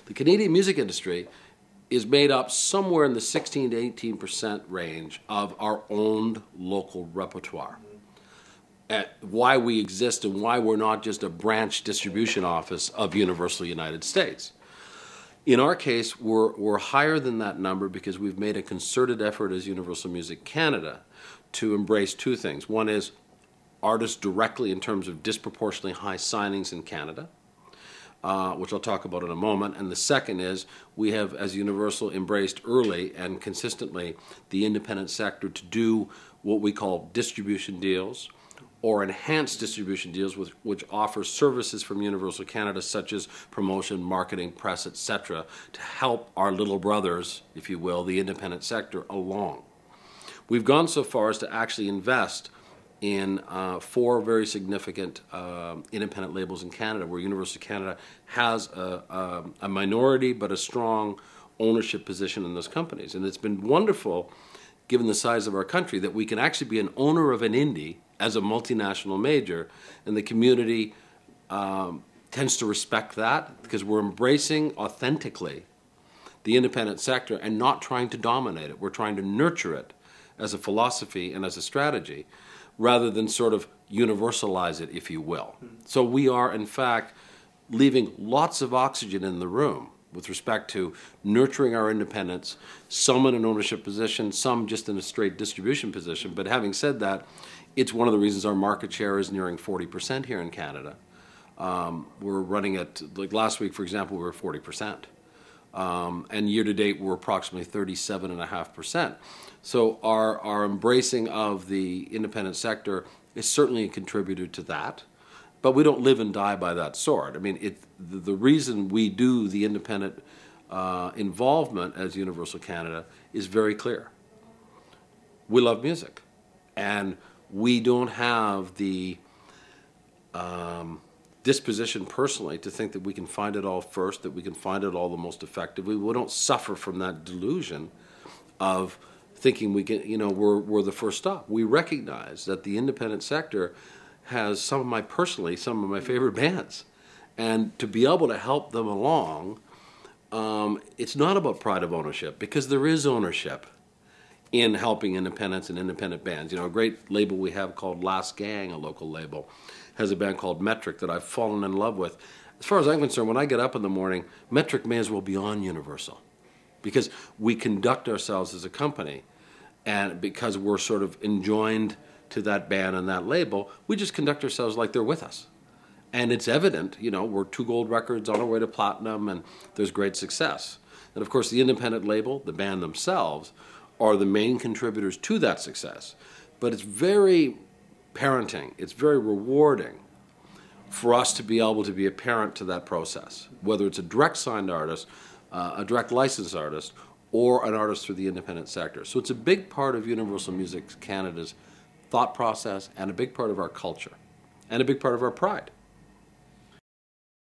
The Canadian music industry is made up somewhere in the 16 to 18% range of our owned local repertoire. At why we exist and why we're not just a branch distribution office of Universal United States. In our case, we're higher than that number because we've made a concerted effort as Universal Music Canada to embrace two things. One is artists directly in terms of disproportionately high signings in Canada, which I'll talk about in a moment. And the second is we have, as Universal, embraced early and consistently the independent sector to do what we call distribution deals or enhanced distribution deals which offer services from Universal Canada such as promotion, marketing, press, etc. to help our little brothers, if you will, the independent sector along. We've gone so far as to actually invest in 4 very significant independent labels in Canada where Universal Canada has a minority but a strong ownership position in those companies. And it's been wonderful, given the size of our country, that we can actually be an owner of an indie as a multinational major, and the community tends to respect that because we're embracing authentically the independent sector and not trying to dominate it. We're trying to nurture it as a philosophy and as a strategy rather than sort of universalize it, if you will. So we are, in fact, leaving lots of oxygen in the room with respect to nurturing our independence, some in an ownership position, some just in a straight distribution position. But having said that, it's one of the reasons our market share is nearing 40% here in Canada. We're running at, like last week, for example, we were 40%. And year to date, we're approximately 37.5%. So our embracing of the independent sector is certainly a contributor to that. But we don't live and die by that sword. I mean, the reason we do the independent involvement as Universal Canada is very clear. We love music. And we don't have the disposition personally to think that we can find it all first, that we can find it all the most effectively. We don't suffer from that delusion of thinking we can, we're the first stop. We recognize that the independent sector has some of my favorite bands. And to be able to help them along, it's not about pride of ownership, because there is ownership in helping independents and independent bands. A great label we have called Last Gang, a local label, has a band called Metric that I've fallen in love with. As far as I'm concerned, when I get up in the morning, Metric may as well be on Universal, because we conduct ourselves as a company, and because we're sort of enjoined to that band and that label, we just conduct ourselves like they're with us. And it's evident, we're 2 gold records on our way to platinum, and there's great success. And of course, the independent label, the band themselves, are the main contributors to that success. But it's very parenting, it's very rewarding for us to be able to be a parent to that process, whether it's a direct signed artist, a direct licensed artist, or an artist through the independent sector. So it's a big part of Universal Music Canada's thought process and a big part of our culture and a big part of our pride.